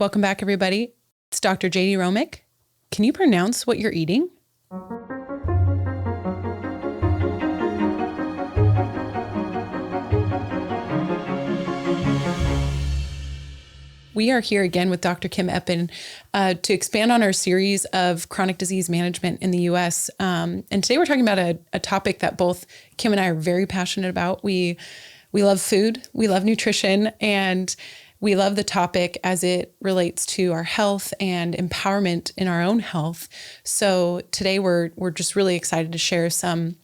Welcome back, everybody. It's Dr. Jaydee Romick. Can you pronounce what you're eating? We are here again with Dr. Kim Eppen to expand on our series of chronic disease management in the U.S. And today we're talking about a topic that both Kim and I are very passionate about. We love food, we love nutrition, and we love the topic as it relates to our health and empowerment in our own health. So today we're just really excited to share some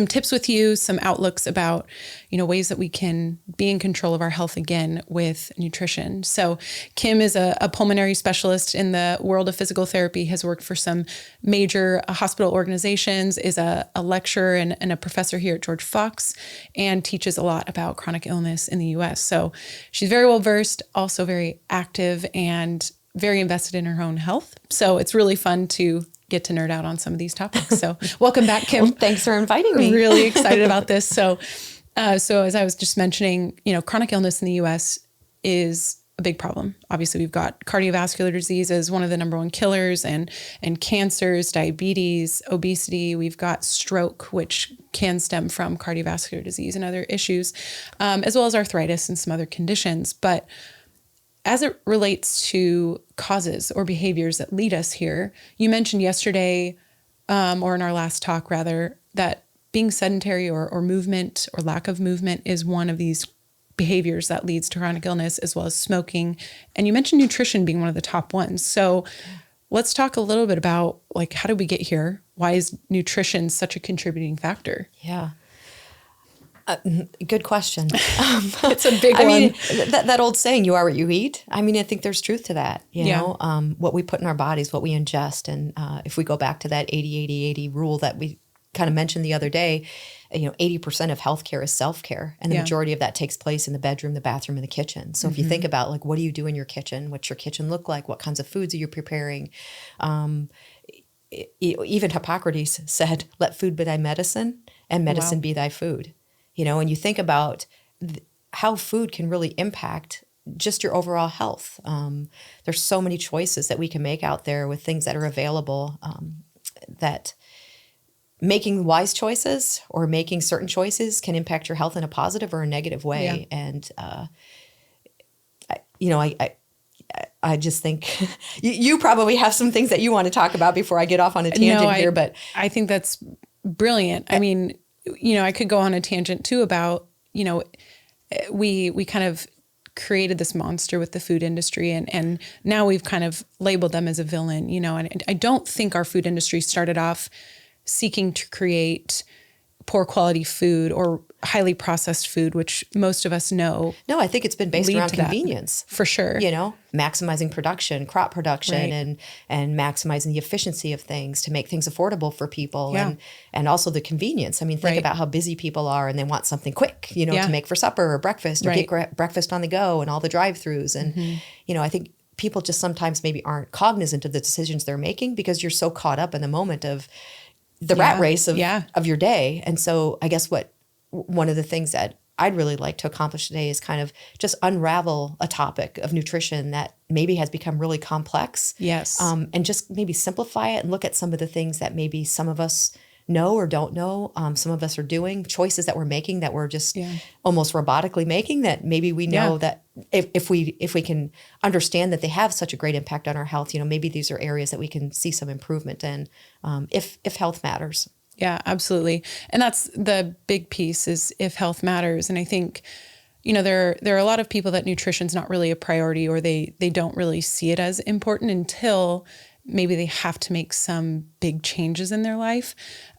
tips with you, some outlooks about, ways that we can be in control of our health again with nutrition. So Kim is a pulmonary specialist in the world of physical therapy, has worked for some major hospital organizations, is a lecturer and a professor here at George Fox, and teaches a lot about chronic illness in the US. So she's very well versed, also very active and very invested in her own health. So it's really fun to get to nerd out on some of these topics. So welcome back, Kim. Well, thanks for inviting me. I'm really excited about this. So as I was just mentioning, chronic illness in the US is a big problem. Obviously, we've got cardiovascular disease as one of the number one killers, and cancers, diabetes, obesity. We've got stroke, which can stem from cardiovascular disease and other issues, as well as arthritis and some other conditions. But as it relates to causes or behaviors that lead us here, you mentioned yesterday, or in our last talk rather, that being sedentary or movement or lack of movement is one of these behaviors that leads to chronic illness, as well as smoking. And you mentioned nutrition being one of the top ones. So let's talk a little bit about how did we get here? Why is nutrition such a contributing factor? Yeah. Good question. It's a big one. I mean, that old saying, you are what you eat. I mean, I think there's truth to that, what we put in our bodies, what we ingest. And if we go back to that 80-80-80 rule that we kind of mentioned the other day, 80% of healthcare is self-care. And the majority of that takes place in the bedroom, the bathroom, and the kitchen. So if you think about what do you do in your kitchen? What's your kitchen look like? What kinds of foods are you preparing? Even Hippocrates said, let food be thy medicine and medicine be thy food. And you think about how food can really impact just your overall health. There's so many choices that we can make out there with things that are available, that making wise choices or making certain choices can impact your health in a positive or a negative way. Yeah. And, I just think you probably have some things that you want to talk about before I get off on a tangent here, but I think that's brilliant. I mean, I could go on a tangent too about, we kind of created this monster with the food industry, and now we've kind of labeled them as a villain, and I don't think our food industry started off seeking to create poor quality food or highly processed food, which most of us know. No, I think it's been based around convenience. For sure. Maximizing production, crop production, right, and maximizing the efficiency of things to make things affordable for people, and also the convenience. I mean, think about how busy people are and they want something quick, to make for supper or breakfast or get breakfast on the go and all the drive-thrus. And, I think people just sometimes maybe aren't cognizant of the decisions they're making because you're so caught up in the moment of the rat race of your day. And so I guess one of the things that I'd really like to accomplish today is kind of just unravel a topic of nutrition that maybe has become really complex. Yes. And just maybe simplify it and look at some of the things that maybe some of us know or don't know. Some of us are doing choices that we're making that we're just almost robotically making, that maybe we know that if we can understand that they have such a great impact on our health, maybe these are areas that we can see some improvement in, if health matters. Yeah, absolutely. And that's the big piece, is if health matters. And I think, there are a lot of people that nutrition's not really a priority, or they don't really see it as important until maybe they have to make some big changes in their life.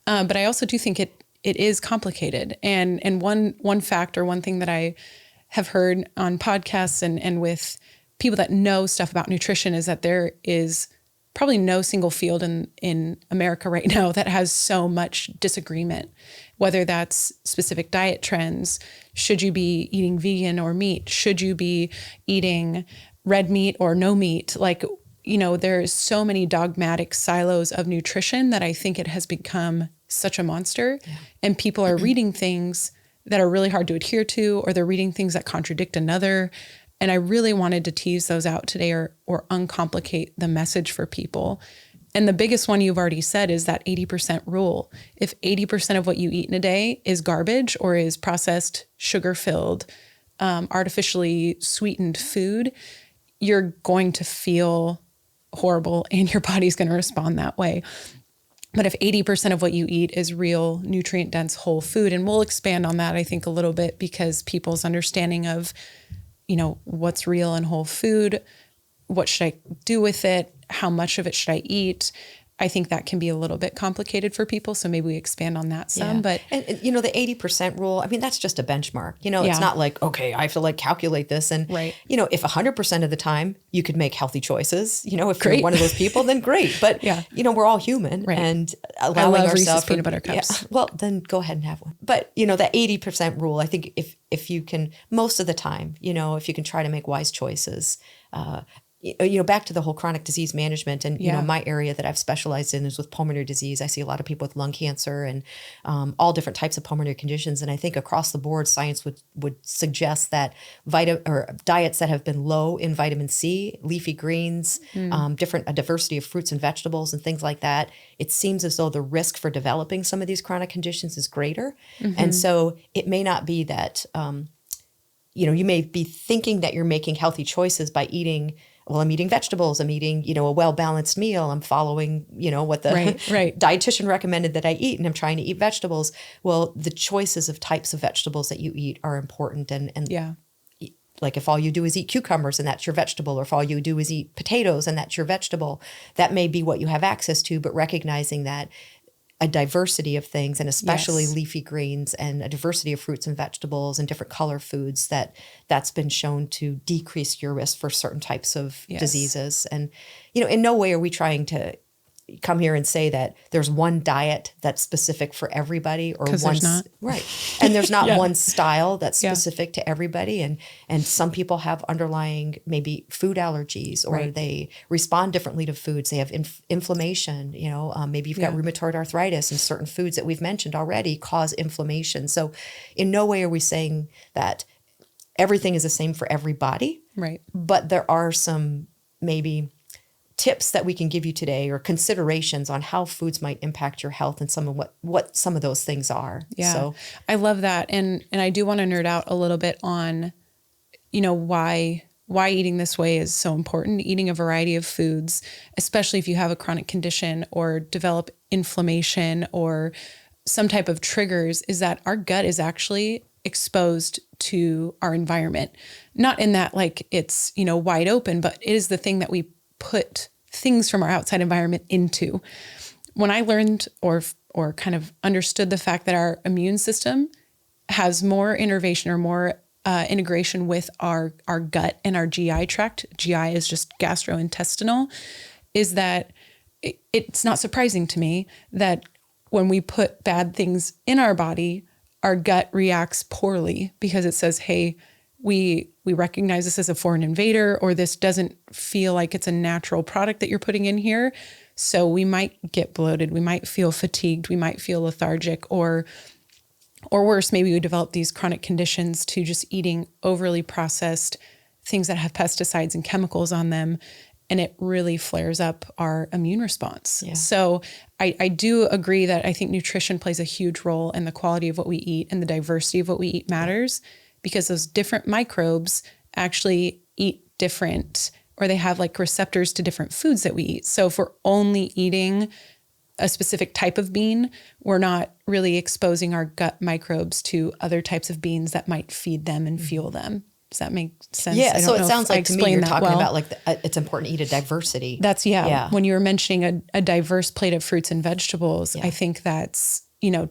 But I also do think it is complicated. And one factor, one thing that I have heard on podcasts and with people that know stuff about nutrition is that there is probably no single field in America right now that has so much disagreement, whether that's specific diet trends. Should you be eating vegan or meat? Should you be eating red meat or no meat? There's so many dogmatic silos of nutrition that I think it has become such a monster. Yeah. And people are reading things that are really hard to adhere to, or they're reading things that contradict another. And I really wanted to tease those out today or uncomplicate the message for people. And the biggest one you've already said is that 80% rule. If 80% of what you eat in a day is garbage or is processed, sugar-filled, artificially sweetened food, you're going to feel horrible and your body's going to respond that way. But if 80% of what you eat is real nutrient-dense whole food, and we'll expand on that, I think, a little bit, because people's understanding of, what's real and whole food, what should I do with it, how much of it should I eat, I think that can be a little bit complicated for people. So maybe we expand on that some. Yeah. But and the 80% rule, I mean, that's just a benchmark. It's not like, okay, I have to calculate this. And, right. If 100% of the time you could make healthy choices, if you're one of those people, then great. But, we're all human, right. and allowing ourselves Reese's peanut butter cups. Well, then go ahead and have one. But, that 80% rule, I think if you can, most of the time, if you can try to make wise choices, back to the whole chronic disease management, and my area that I've specialized in is with pulmonary disease. I see a lot of people with lung cancer and all different types of pulmonary conditions. And I think across the board, science would suggest that diets that have been low in vitamin C, leafy greens, a diversity of fruits and vegetables and things like that, it seems as though the risk for developing some of these chronic conditions is greater. Mm-hmm. And so it may not be that, you may be thinking that you're making healthy choices by eating. Well, I'm eating vegetables. I'm eating, a well-balanced meal. I'm following, what the right. dietitian recommended that I eat, and I'm trying to eat vegetables. Well, the choices of types of vegetables that you eat are important. And like if all you do is eat cucumbers and that's your vegetable, or if all you do is eat potatoes and that's your vegetable, that may be what you have access to, but recognizing that a diversity of things, and especially leafy greens, and a diversity of fruits and vegetables and different color foods, that's been shown to decrease your risk for certain types of diseases. And, in no way are we trying to come here and say that there's one diet that's specific for everybody, or one, there's not. Right. And there's not one style that's specific to everybody. And some people have underlying maybe food allergies, or they respond differently to foods. They have inflammation, maybe you've got rheumatoid arthritis, and certain foods that we've mentioned already cause inflammation. So in no way are we saying that everything is the same for everybody. Right. But there are some maybe tips that we can give you today, or considerations on how foods might impact your health, and some of what some of those things are. Yeah. So I love that. And I do want to nerd out a little bit on, why eating this way is so important. Eating a variety of foods, especially if you have a chronic condition or develop inflammation or some type of triggers, is that our gut is actually exposed to our environment. Not in that it's, wide open, but it is the thing that we put things from our outside environment into. When I learned or kind of understood the fact that our immune system has more innervation or more integration with our gut and our GI tract, GI is just gastrointestinal, is that it's not surprising to me that when we put bad things in our body, our gut reacts poorly, because it says, hey, we recognize this as a foreign invader, or this doesn't feel like it's a natural product that you're putting in here. So we might get bloated. We might feel fatigued. We might feel lethargic, or worse, maybe we develop these chronic conditions to just eating overly processed things that have pesticides and chemicals on them. And it really flares up our immune response. Yeah. So I do agree that I think nutrition plays a huge role, in the quality of what we eat and the diversity of what we eat matters. Because those different microbes actually eat different, or they have receptors to different foods that we eat. So if we're only eating a specific type of bean, we're not really exposing our gut microbes to other types of beans that might feed them and fuel them. Does that make sense? Yeah. So it sounds like to me you're talking about it's important to eat a diversity. That's when you were mentioning a diverse plate of fruits and vegetables, I think that's,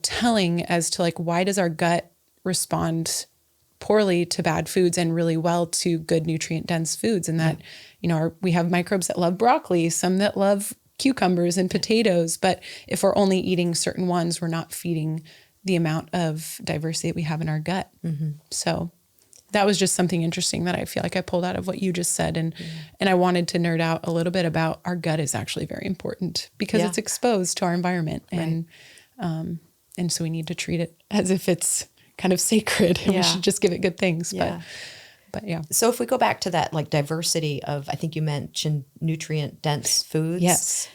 telling as to why does our gut respond poorly to bad foods and really well to good nutrient dense foods. And that, we have microbes that love broccoli, some that love cucumbers and potatoes. But if we're only eating certain ones, we're not feeding the amount of diversity that we have in our gut. Mm-hmm. So that was just something interesting that I feel like I pulled out of what you just said. And I wanted to nerd out a little bit about our gut is actually very important, because it's exposed to our environment. Right. And so we need to treat it as if it's kind of sacred, and we should just give it good things. Yeah. But yeah. So if we go back to that like diversity of, I think you mentioned nutrient dense foods. Yes.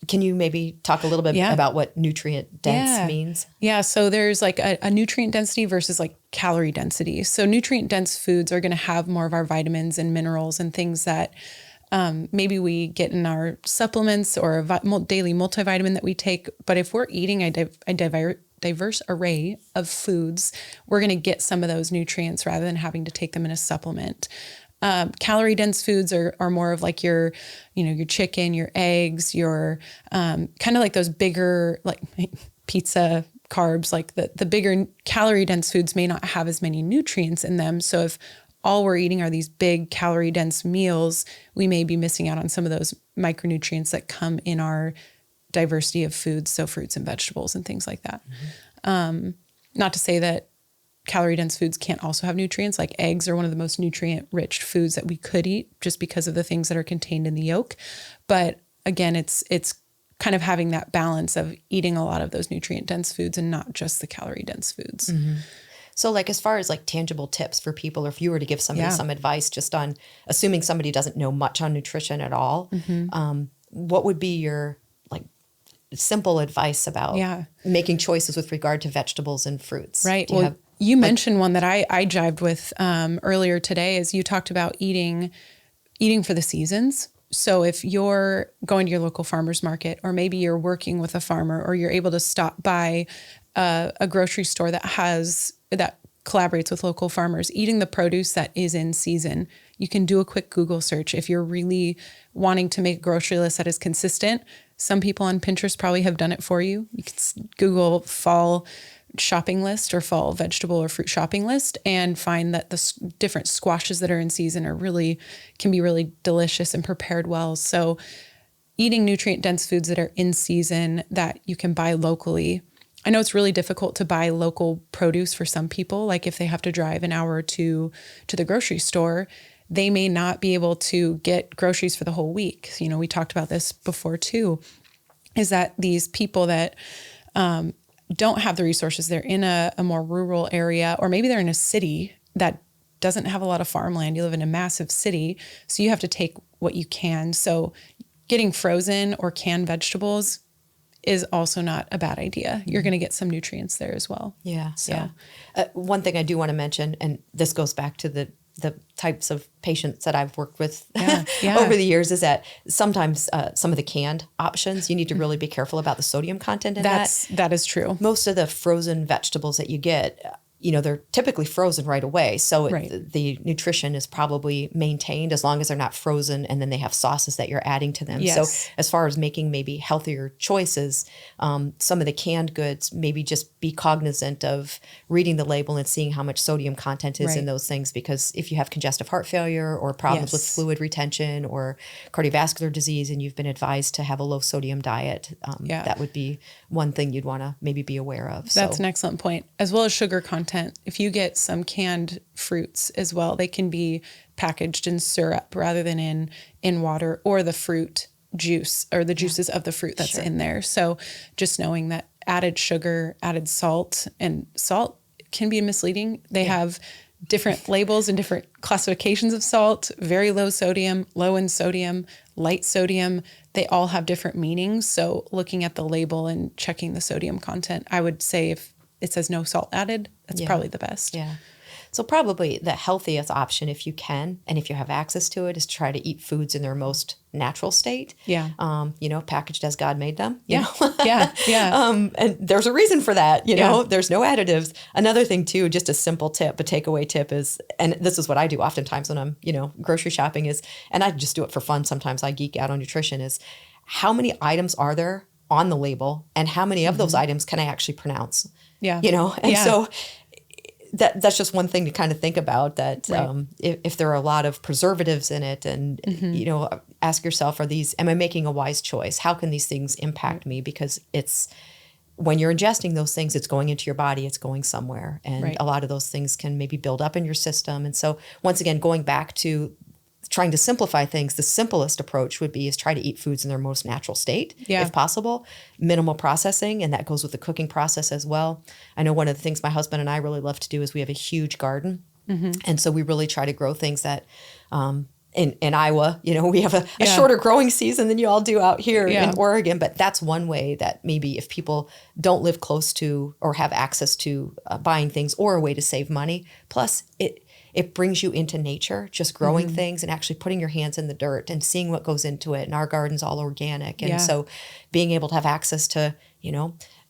Can you maybe talk a little bit about what nutrient dense means? Yeah. So there's like a nutrient density versus like calorie density. So nutrient dense foods are going to have more of our vitamins and minerals and things that maybe we get in our supplements or a daily multivitamin that we take. But if we're eating a diverse array of foods, we're going to get some of those nutrients rather than having to take them in a supplement. Calorie dense foods are more of like your chicken, your eggs, your kind of like those bigger, like pizza carbs, like the bigger calorie dense foods may not have as many nutrients in them. So if all we're eating are these big calorie dense meals, we may be missing out on some of those micronutrients that come in our diversity of foods. So fruits and vegetables and things like that. Mm-hmm. Not to say that calorie dense foods can't also have nutrients. Like eggs are one of the most nutrient rich foods that we could eat just because of the things that are contained in the yolk. But again, it's kind of having that balance of eating a lot of those nutrient dense foods and not just the calorie dense foods. Mm-hmm. So like, as far as like tangible tips for people, or if you were to give somebody some advice just on assuming somebody doesn't know much on nutrition at all, what would be your like simple advice about making choices with regard to vegetables and fruits? Right. You mentioned one that I jived with earlier today, is you talked about eating for the seasons. So if you're going to your local farmer's market, or maybe you're working with a farmer, or you're able to stop by a grocery store that collaborates with local farmers, eating the produce that is in season. You can do a quick Google search if you're really wanting to make a grocery list that is consistent. Some people on Pinterest probably have done it for you. You can Google fall shopping list or fall vegetable or fruit shopping list and find that the different squashes that are in season can be really delicious and prepared well. So eating nutrient dense foods that are in season that you can buy locally. I know it's really difficult to buy local produce for some people. Like if they have to drive an hour or two to the grocery store, they may not be able to get groceries for the whole week. You know, we talked about this before too, is that these people that don't have the resources, they're in a more rural area, or maybe they're in a city that doesn't have a lot of farmland. You live in a massive city, so you have to take what you can. So getting frozen or canned vegetables is also not a bad idea. You're going to get some nutrients there as well. Yeah. So one thing I do want to mention, and this goes back to the types of patients that I've worked with over the years, is that sometimes some of the canned options, you need to really be careful about the sodium content in that. That is true. Most of the frozen vegetables that you get, they're typically frozen right away. So the nutrition is probably maintained as long as they're not frozen, and then they have sauces that you're adding to them. Yes. So as far as making maybe healthier choices, some of the canned goods, maybe just be cognizant of reading the label and seeing how much sodium content is in those things. Because if you have congestive heart failure or problems with fluid retention or cardiovascular disease, and you've been advised to have a low sodium diet, that would be one thing you'd want to maybe be aware of. That's an excellent point, as well as sugar content. If you get some canned fruits as well, they can be packaged in syrup rather than in water, or the fruit juice or the juices of the fruit that's in there. So just knowing that added sugar, added salt, and salt can be misleading. They have different labels and different classifications of salt: very low sodium, low in sodium, light sodium. They all have different meanings. So looking at the label and checking the sodium content, I would say if it says no salt added, that's probably the best. Yeah. So probably the healthiest option, if you can, and if you have access to it, is to try to eat foods in their most natural state. Yeah. Packaged as God made them. You know? And there's a reason for that. There's no additives. Another thing too, just a simple tip, a takeaway tip is, and this is what I do oftentimes when I'm, grocery shopping is, and I just do it for fun. Sometimes I geek out on nutrition, is how many items are there on the label, and how many of those items can I actually pronounce? Yeah. So that's just one thing to kind of think about, that if there are a lot of preservatives in it, and, ask yourself, am I making a wise choice? How can these things impact me? Because when you're ingesting those things, it's going into your body, it's going somewhere. And a lot of those things can maybe build up in your system. And so once again, going back to trying to simplify things, the simplest approach would be is try to eat foods in their most natural state, if possible. Minimal processing, and that goes with the cooking process as well. I know one of the things my husband and I really love to do is we have a huge garden. And so we really try to grow things that, in Iowa, we have a shorter growing season than you all do out here in Oregon, but that's one way that maybe if people don't live close to or have access to buying things, or a way to save money. Plus it brings you into nature, just growing things and actually putting your hands in the dirt and seeing what goes into it. And our garden's all organic. And so being able to have access to,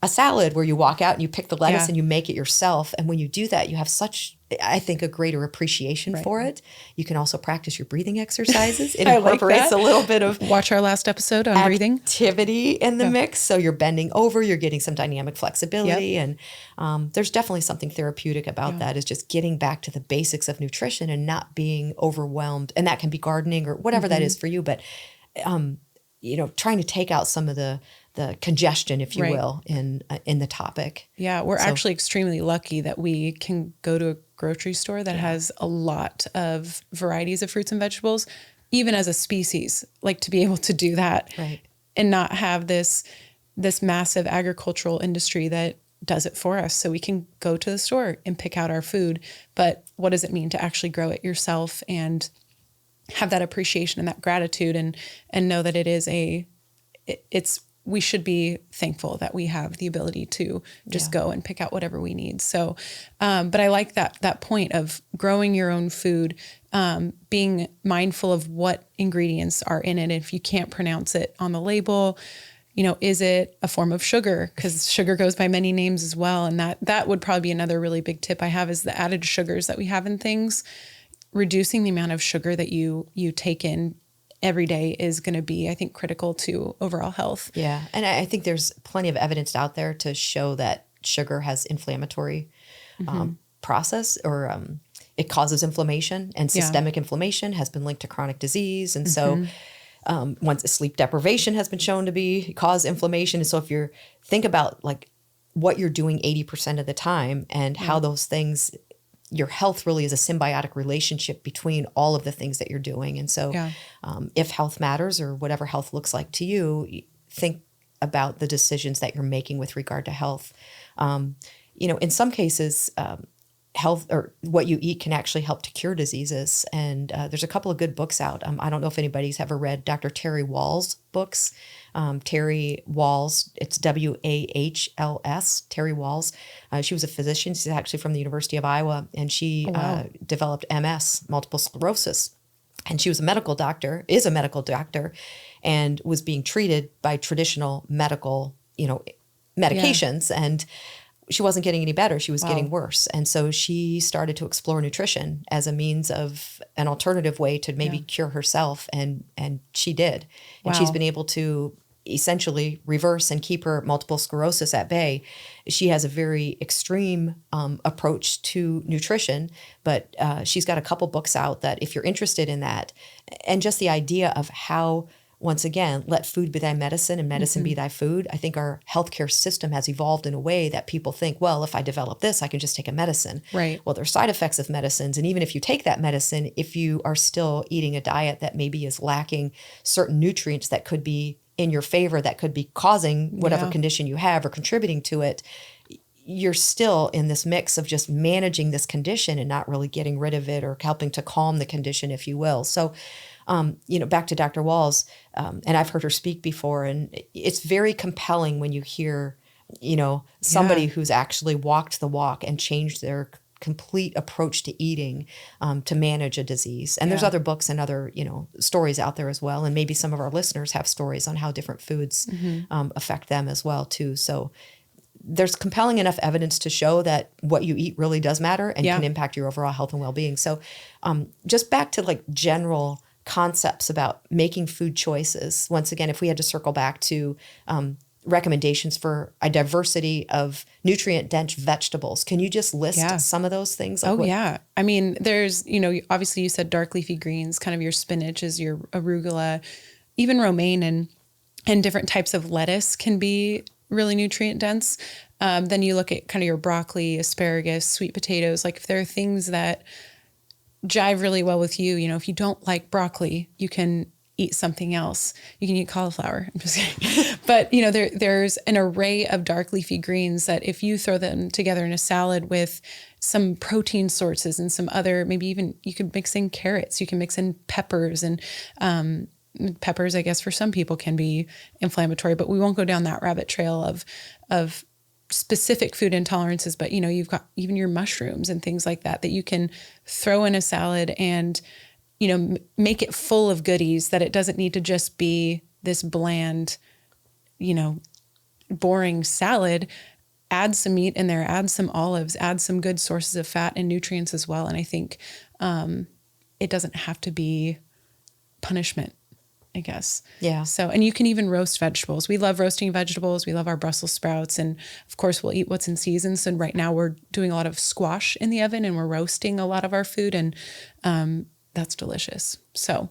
a salad where you walk out and you pick the lettuce and you make it yourself. And when you do that, you have such, I think, a greater appreciation for it. You can also practice your breathing exercises. It incorporates a little bit of watch our last episode on breathing activity in the mix. So you're bending over, you're getting some dynamic flexibility. And there's definitely something therapeutic about that, is just getting back to the basics of nutrition and not being overwhelmed. And that can be gardening or whatever that is for you. But, trying to take out some of the congestion, if you will, in the topic. Yeah, we're actually extremely lucky that we can go to a grocery store that has a lot of varieties of fruits and vegetables, even as a species, like to be able to do that and not have this massive agricultural industry that does it for us. So we can go to the store and pick out our food. But what does it mean to actually grow it yourself and have that appreciation and that gratitude and know that we should be thankful that we have the ability to just go and pick out whatever we need. So, but I like that point of growing your own food, being mindful of what ingredients are in it. If you can't pronounce it on the label, is it a form of sugar? Because sugar goes by many names as well. And that would probably be another really big tip I have, is the added sugars that we have in things. Reducing the amount of sugar that you take in every day is going to be, I think, critical to overall health. Yeah. And I think there's plenty of evidence out there to show that sugar has inflammatory process, or it causes inflammation, and systemic inflammation has been linked to chronic disease. And so once sleep deprivation has been shown to cause inflammation. And so if you think about like what you're doing 80% of the time and how those things, your health really is a symbiotic relationship between all of the things that you're doing. And so if health matters, or whatever health looks like to you, think about the decisions that you're making with regard to health. In some cases, health or what you eat can actually help to cure diseases. And there's a couple of good books out. I don't know if anybody's ever read Dr. Terry Wahls' books. Terry Wahls, it's Wahls, Terry Wahls. She was a physician. She's actually from the University of Iowa, and she developed MS, multiple sclerosis. And she was is a medical doctor, and was being treated by traditional medical, medications. And she wasn't getting any better. She was getting worse. And so she started to explore nutrition as a means of an alternative way to maybe cure herself. And she did. And she's been able to essentially reverse and keep her multiple sclerosis at bay. She has a very extreme approach to nutrition, but she's got a couple books out that if you're interested in that, and just the idea of how, once again, let food be thy medicine and medicine be thy food. I think our healthcare system has evolved in a way that people think, well, if I develop this, I can just take a medicine. Right. Well, there are side effects of medicines. And even if you take that medicine, if you are still eating a diet that maybe is lacking certain nutrients that could be in your favor, that could be causing whatever condition you have or contributing to it, you're still in this mix of just managing this condition and not really getting rid of it or helping to calm the condition, if you will. So, back to Dr. Wahls, and I've heard her speak before, and it's very compelling when you hear, somebody who's actually walked the walk and changed their complete approach to eating to manage a disease. And there's other books and other, stories out there as well. And maybe some of our listeners have stories on how different foods affect them as well, too. So there's compelling enough evidence to show that what you eat really does matter and can impact your overall health and well-being. So just back to like general concepts about making food choices. Once again, if we had to circle back to recommendations for a diversity of nutrient-dense vegetables, can you just list some of those things? I mean, there's, obviously you said dark leafy greens, kind of your spinach is your arugula, even romaine and different types of lettuce can be really nutrient dense. Then you look at kind of your broccoli, asparagus, sweet potatoes. Like if there are things that jive really well with you, if you don't like broccoli, you can eat something else. You can eat cauliflower. I'm just kidding. But, there's an array of dark leafy greens that if you throw them together in a salad with some protein sources and some other, maybe even you could mix in carrots, you can mix in peppers, and peppers, I guess, for some people can be inflammatory, but we won't go down that rabbit trail of specific food intolerances. But, you've got even your mushrooms and things like that you can throw in a salad and make it full of goodies, that it doesn't need to just be this bland, boring salad. Add some meat in there, add some olives, add some good sources of fat and nutrients as well. And I think it doesn't have to be punishment, I guess. Yeah. So, and you can even roast vegetables. We love roasting vegetables. We love our Brussels sprouts. And of course, we'll eat what's in season. So right now we're doing a lot of squash in the oven and we're roasting a lot of our food. And that's delicious. So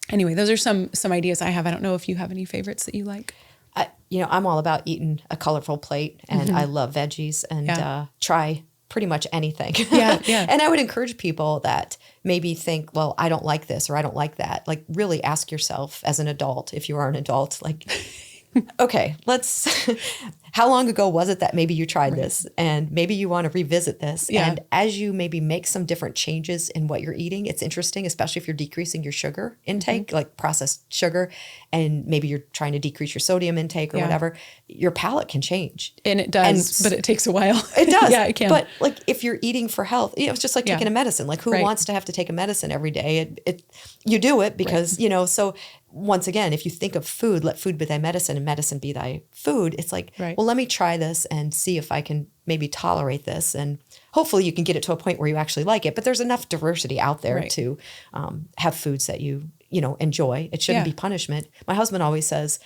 anyway, those are some ideas I have. I don't know if you have any favorites that you like. I'm all about eating a colorful plate, and I love veggies, and try pretty much anything. Yeah. And I would encourage people that maybe think, well, I don't like this or I don't like that. Like, really ask yourself as an adult, if you are an adult, like, okay, how long ago was it that maybe you tried this, and maybe you want to revisit this? Yeah. And as you maybe make some different changes in what you're eating, it's interesting, especially if you're decreasing your sugar intake, like processed sugar, and maybe you're trying to decrease your sodium intake or whatever, your palate can change. And it does, but it takes a while. It does. Yeah, it can. But like, if you're eating for health, it's just like taking a medicine. Like, who wants to have to take a medicine every day? You do it because, so once again, if you think of food, let food be thy medicine and medicine be thy food. It's like, well, let me try this and see if I can maybe tolerate this. And hopefully you can get it to a point where you actually like it. But there's enough diversity out there to have foods that you enjoy. It shouldn't be punishment. My husband always says,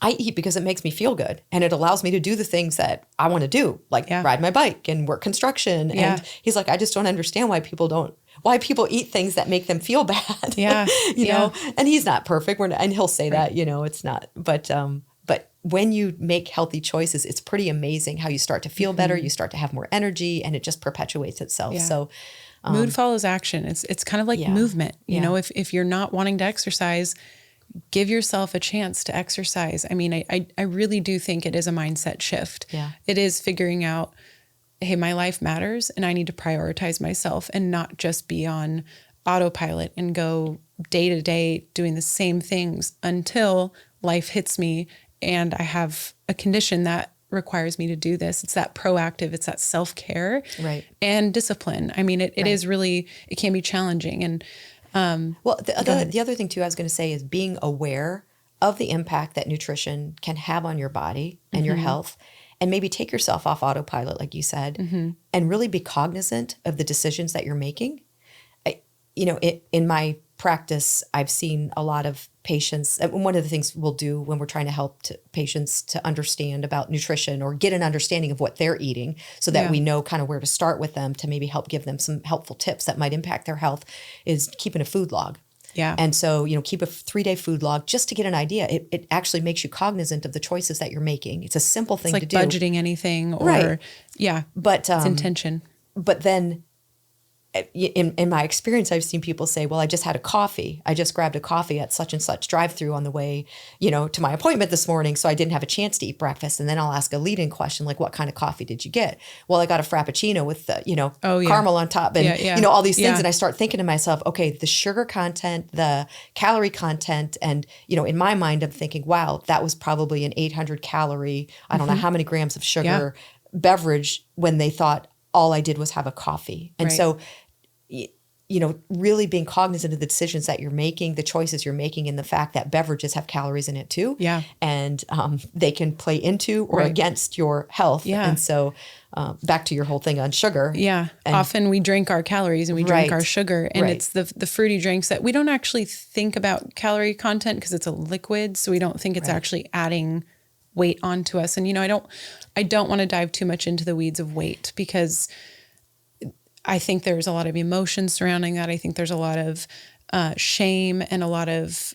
I eat because it makes me feel good, and it allows me to do the things that I want to do, like ride my bike and work construction. And he's like, I just don't understand why people eat things that make them feel bad. You know, and he's not perfect. And he'll say that, it's not, but when you make healthy choices, it's pretty amazing how you start to feel better. You start to have more energy, and it just perpetuates itself. So mood follows action. It's kind of like movement, you know, if you're not wanting to exercise, give yourself a chance to exercise. I mean, I really do think it is a mindset shift. It is figuring out, hey, my life matters and I need to prioritize myself and not just be on autopilot and go day to day doing the same things until life hits me and I have a condition that requires me to do this. It's that proactive, it's that self-care and discipline. I mean, it is really, it can be challenging. And well, the other thing too, I was going to say, is being aware of the impact that nutrition can have on your body and your health, and maybe take yourself off autopilot, like you said, and really be cognizant of the decisions that you're making. In my practice, I've seen a lot of patients. One of the things we'll do when we're trying to help patients to understand about nutrition or get an understanding of what they're eating, so that we know kind of where to start with them to maybe help give them some helpful tips that might impact their health, is keeping a food log. And so, keep a 3-day food log just to get an idea. It actually makes you cognizant of the choices that you're making. It's a simple thing to do. It's like budgeting anything or, but it's intention. But then in my experience, I've seen people say, well, I just had a coffee. I just grabbed a coffee at such and such drive-through on the way, to my appointment this morning. So I didn't have a chance to eat breakfast. And then I'll ask a lead-in question, like, what kind of coffee did you get? Well, I got a Frappuccino with, caramel on top and, all these things. And I start thinking to myself, okay, the sugar content, the calorie content. And, in my mind, I'm thinking, wow, that was probably an 800 calorie, I don't know how many grams of sugar beverage, when they thought all I did was have a coffee. And so, really being cognizant of the decisions that you're making, the choices you're making, and the fact that beverages have calories in it too. And they can play into or against your health. And so back to your whole thing on sugar. Often we drink our calories and we drink our sugar, and it's the fruity drinks that we don't actually think about calorie content because it's a liquid. So we don't think it's actually adding weight onto us. And, I don't want to dive too much into the weeds of weight, because I think there's a lot of emotion surrounding that. I think there's a lot of shame and a lot of,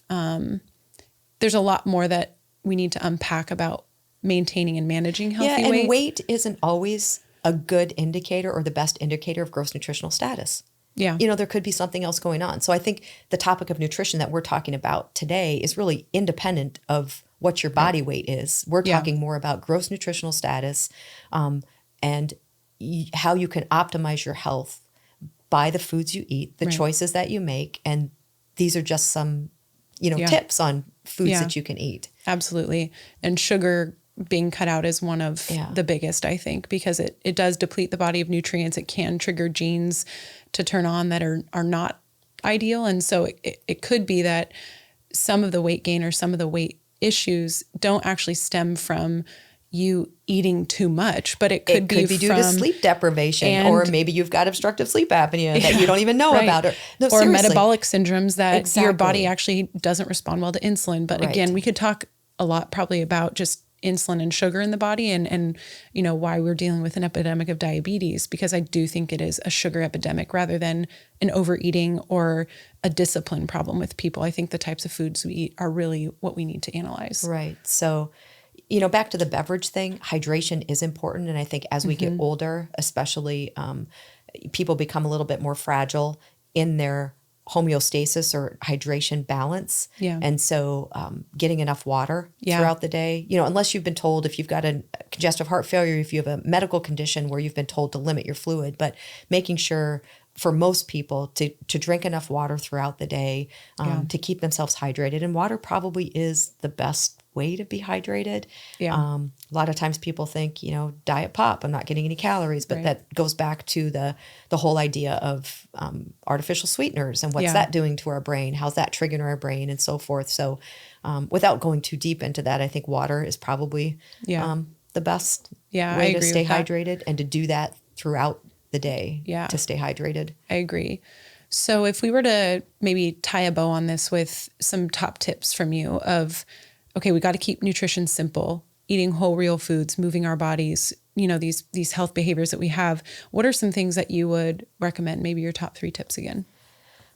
there's a lot more that we need to unpack about maintaining and managing healthy weight. And weight isn't always a good indicator or the best indicator of gross nutritional status. Yeah. there could be something else going on. So I think the topic of nutrition that we're talking about today is really independent of what your body weight is. We're talking more about gross nutritional status, and how you can optimize your health by the foods you eat, the choices that you make. And these are just some, tips on foods that you can eat. Absolutely. And sugar being cut out is one of the biggest, I think, because it does deplete the body of nutrients. It can trigger genes to turn on that are not ideal. And so it could be that some of the weight gain or some of the weight issues don't actually stem from you eating too much, but it could be due to sleep deprivation, or maybe you've got obstructive sleep apnea that you don't even know about, or metabolic syndromes that your body actually doesn't respond well to insulin. But again, we could talk a lot probably about just insulin and sugar in the body and why we're dealing with an epidemic of diabetes, because I do think it is a sugar epidemic rather than an overeating or a discipline problem with people. I think the types of foods we eat are really what we need to analyze. Right. So back to the beverage thing, hydration is important. And I think as we get older, especially, people become a little bit more fragile in their homeostasis or hydration balance. Yeah. And so getting enough water throughout the day, unless you've been told, if you've got a congestive heart failure, if you have a medical condition where you've been told to limit your fluid, but making sure for most people to drink enough water throughout the day, to keep themselves hydrated. And water probably is the best way to be hydrated. Yeah. A lot of times people think, diet pop, I'm not getting any calories, but that goes back to the whole idea of artificial sweeteners and what's that doing to our brain? How's that triggering our brain and so forth? So without going too deep into that, I think water is probably the best way to stay hydrated and to do that throughout the day to stay hydrated. I agree. So if we were to maybe tie a bow on this with some top tips from you of, okay, we got to keep nutrition simple, eating whole real foods, moving our bodies, these health behaviors that we have. What are some things that you would recommend? Maybe your top 3 tips again.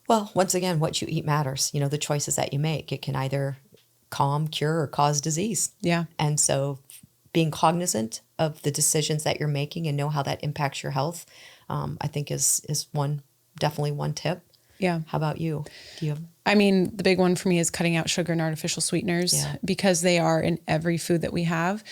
Well, once again, what you eat matters. The choices that you make, it can either calm, cure, or cause disease. Yeah. And so being cognizant of the decisions that you're making and know how that impacts your health, I think is definitely one tip. Yeah. How about you? Do you have? I mean, the big one for me is cutting out sugar and artificial sweeteners because they are in every food that we have.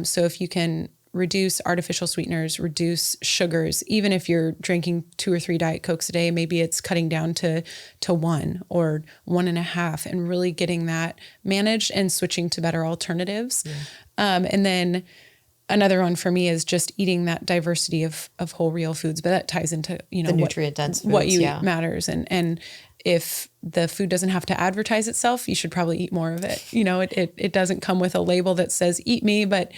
So if you can reduce artificial sweeteners, reduce sugars, even if you're drinking 2 or 3 Diet Cokes a day, maybe it's cutting down to 1 or 1.5 and really getting that managed and switching to better alternatives. Yeah. And then another one for me is just eating that diversity of whole real foods, but that ties into, the nutrient dense foods, what you eat matters. And if the food doesn't have to advertise itself, you should probably eat more of it. It doesn't come with a label that says eat me, but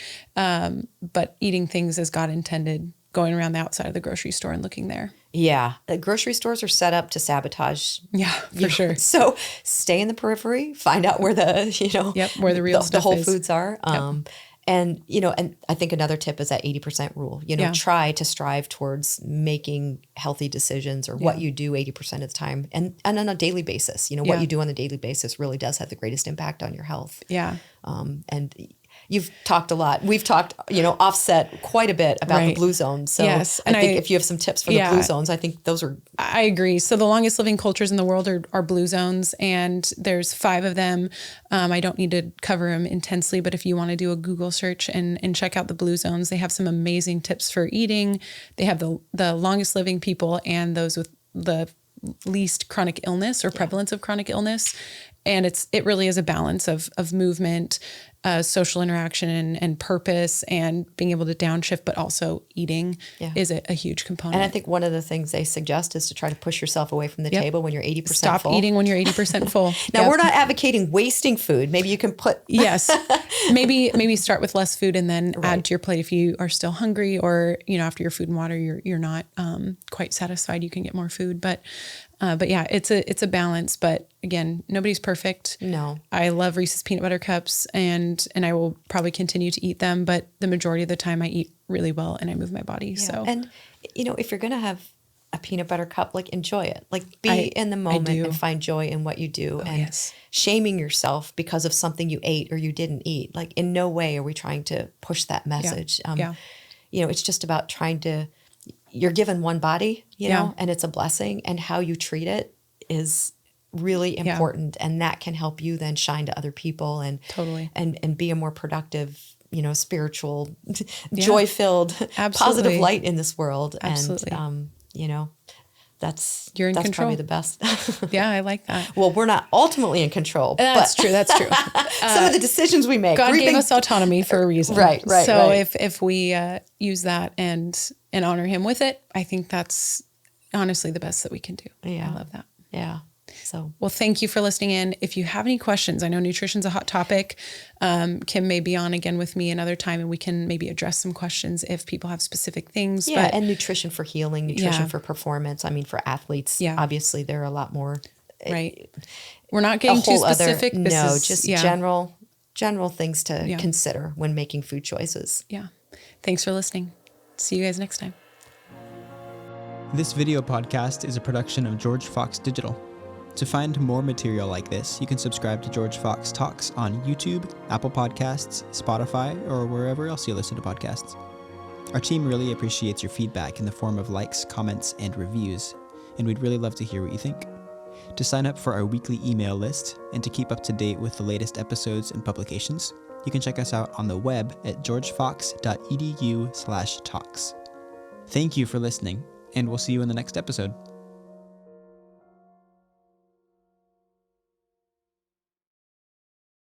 eating things as God intended, going around the outside of the grocery store and looking there. Yeah. The grocery stores are set up to sabatage. Yeah, for sure. So stay in the periphery, find out where the, where the real stuff the whole is. foods are. And, and I think another tip is that 80% rule, try to strive towards making healthy decisions or what you do 80% of the time and on a daily basis. What you do on a daily basis really does have the greatest impact on your health. Yeah. And you've talked a lot. We've talked, offset quite a bit about the blue zones. So yes. I think if you have some tips for the blue zones, I think those are. I agree. So the longest living cultures in the world are blue zones, and there's 5 of them. I don't need to cover them intensely, but if you want to do a Google search and check out the blue zones, they have some amazing tips for eating. They have the longest living people and those with the least chronic illness or prevalence of chronic illness. And it really is a balance of movement, social interaction and purpose and being able to downshift, but also eating is a huge component. And I think one of the things they suggest is to try to push yourself away from the table when you're 80% full. Stop eating when you're 80% full. Now, we're not advocating wasting food. Maybe you can put... Yes. Maybe start with less food and then add to your plate if you are still hungry or, after your food and water, you're not quite satisfied. You can get more food. But yeah, it's a balance. But again, nobody's perfect. No. I love Reese's peanut butter cups and I will probably continue to eat them, but the majority of the time I eat really well and I move my body. Yeah. So, and if you're going to have a peanut butter cup, enjoy it, be in the moment and find joy in what you do. Shaming yourself because of something you ate or you didn't eat. In no way are we trying to push that message. It's just about trying to you're given one body, you know, and it's a blessing, and how you treat it is really important. And that can help you then shine to other people and totally and be a more productive, you know, spiritual, joy-filled, positive light in this world. Absolutely. And, you know, you're in that's control. probably the best. Yeah, I like that. Well, we're not ultimately in control. That's true. That's true. Some of the decisions we make. God gave us autonomy for a reason. Right. So if we use that and honor him with it, I think that's honestly the best that we can do. Yeah. I love that. Yeah. So, well, thank you for listening in. If you have any questions, I know nutrition's a hot topic. Kim may be on again with me another time, and we can maybe address some questions if people have specific things. Yeah, and nutrition for healing, nutrition for performance. I mean, for athletes, obviously there are a lot more. Right. We're not getting too specific. Just general things to consider when making food choices. Yeah. Thanks for listening. See you guys next time. This video podcast is a production of George Fox Digital. To find more material like this, you can subscribe to George Fox Talks on YouTube, Apple Podcasts, Spotify, or wherever else you listen to podcasts. Our team really appreciates your feedback in the form of likes, comments, and reviews, and we'd really love to hear what you think. To sign up for our weekly email list and to keep up to date with the latest episodes and publications, you can check us out on the web at georgefox.edu/talks. Thank you for listening, and we'll see you in the next episode.